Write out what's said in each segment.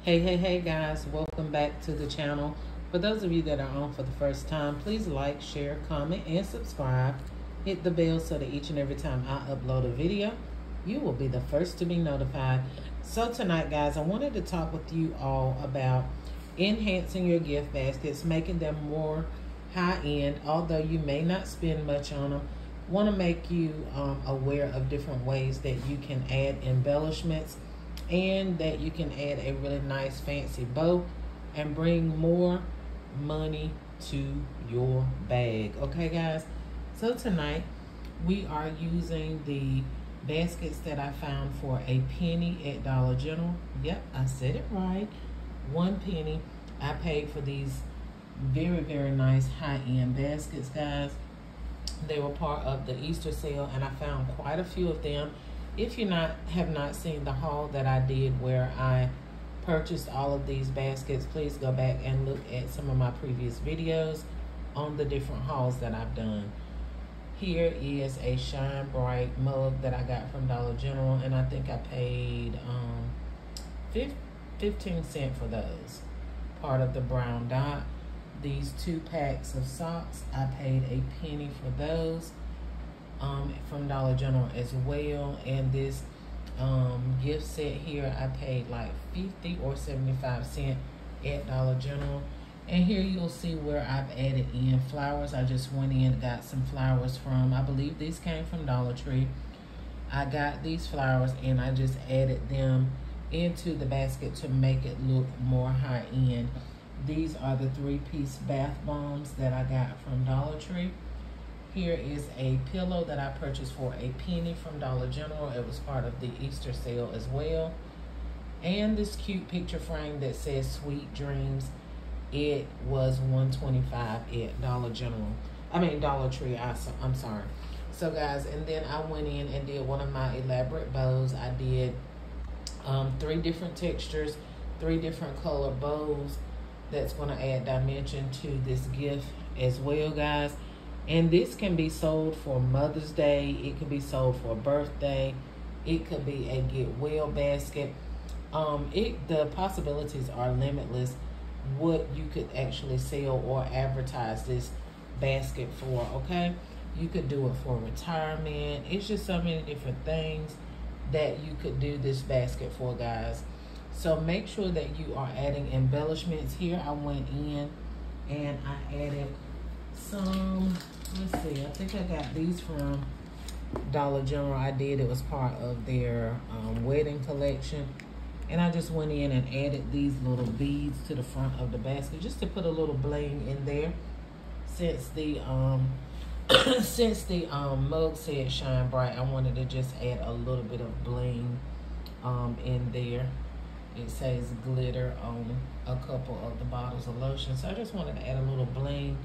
Hey guys, welcome back to the channel. For those of you that are on for the first time, please like, share, comment, and subscribe. Hit the bell so that each and every time I upload a video, you will be the first to be notified. So tonight, guys, I wanted to talk with you all about enhancing your gift baskets, making them more high-end, although you may not spend much on them. Want to make you aware of different ways that you can add embellishments and that you can add a really nice fancy bow and bring more money to your bag. Okay, guys? So tonight we are using the baskets that I found for a penny at Dollar General. Yep, I said it right. 1 penny. I paid for these very nice high-end baskets, guys. They were part of the Easter sale, and I found quite a few of them. If you have not seen the haul that I did where I purchased all of these baskets, please go back and look at some of my previous videos on the different hauls that I've done. Here is a Shine Bright mug that I got from Dollar General, and I think I paid 15 cents for those. Part of the brown dot. These 2 packs of socks, I paid a penny for those. From Dollar General as well. And this gift set here, I paid like 50 or 75 cents at Dollar General. And here you'll see where I've added in flowers. I just went in and got some flowers from, I believe these came from Dollar Tree. I got these flowers and I just added them into the basket to make it look more high-end. These are the 3-piece bath bombs that I got from Dollar Tree. Here is a pillow that I purchased for a penny from Dollar General. It was part of the Easter sale as well. And this cute picture frame that says Sweet Dreams. It was $1.25 at Dollar Tree. I'm sorry. So guys, and then I went in and did one of my elaborate bows. I did 3 different textures, 3 different color bows. That's going to add dimension to this gift as well, guys. And this can be sold for Mother's Day. It could be sold for a birthday. It could be a get well basket. The possibilities are limitless what you could actually sell or advertise this basket for, okay? You could do it for retirement. It's just so many different things that you could do this basket for, guys. So make sure that you are adding embellishments. Here I went in and I added some, let's see, I think I got these from Dollar General. It was part of their wedding collection. And I just went in and added these little beads to the front of the basket just to put a little bling in there. Since the mug said Shine Bright, I wanted to just add a little bit of bling in there. It says glitter on a couple of the bottles of lotion. So I just wanted to add a little bling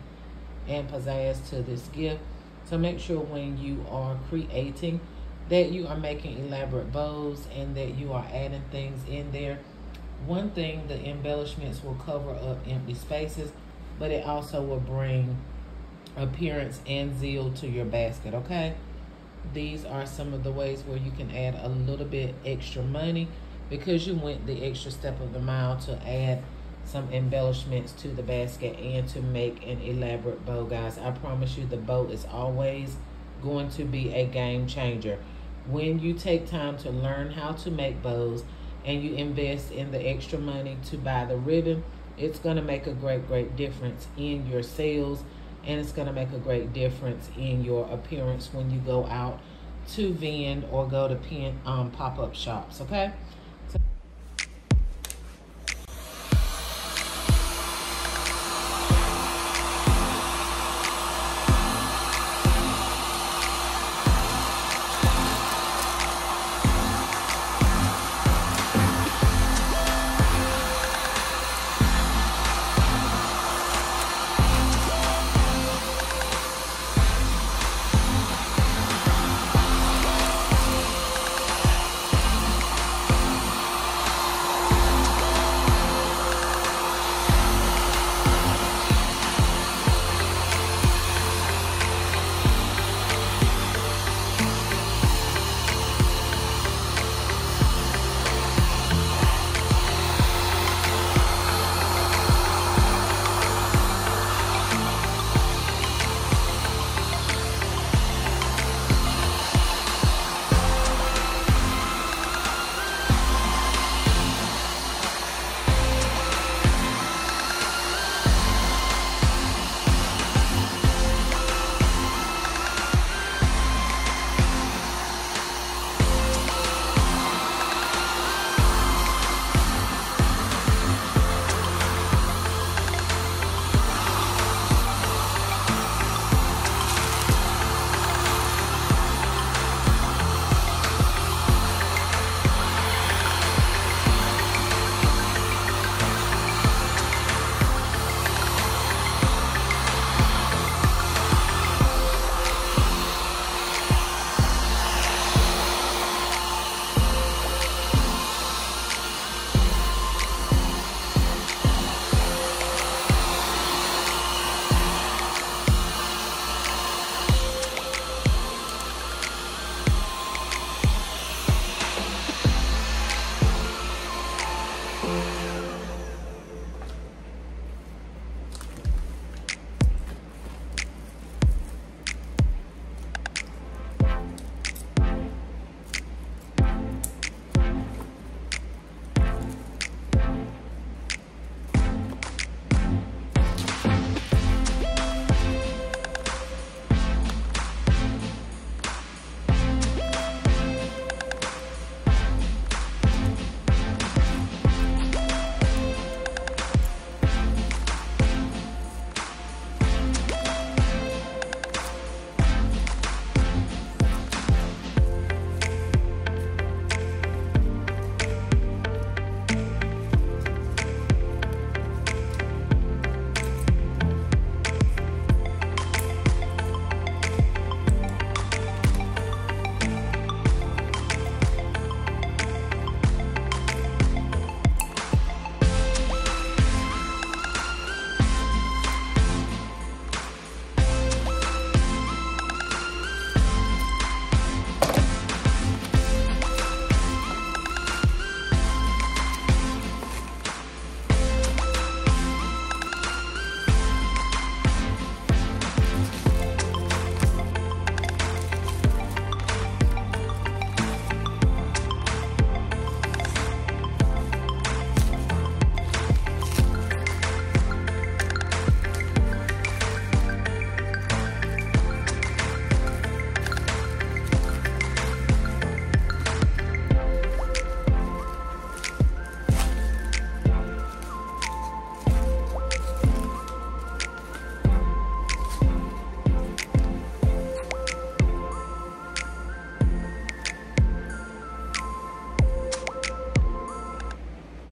and pizzazz to this gift. So make sure when you are creating that you are making elaborate bows and that you are adding things in there. One thing, the embellishments will cover up empty spaces, but it also will bring appearance and zeal to your basket, okay? These are some of the ways where you can add a little bit extra money because you went the extra step of the mile to add some embellishments to the basket and to make an elaborate bow, guys. I promise you the bow is always going to be a game changer. When you take time to learn how to make bows and you invest in the extra money to buy the ribbon, it's going to make a great difference in your sales, and it's going to make a great difference in your appearance when you go out to vend or go to pop-up shops, okay?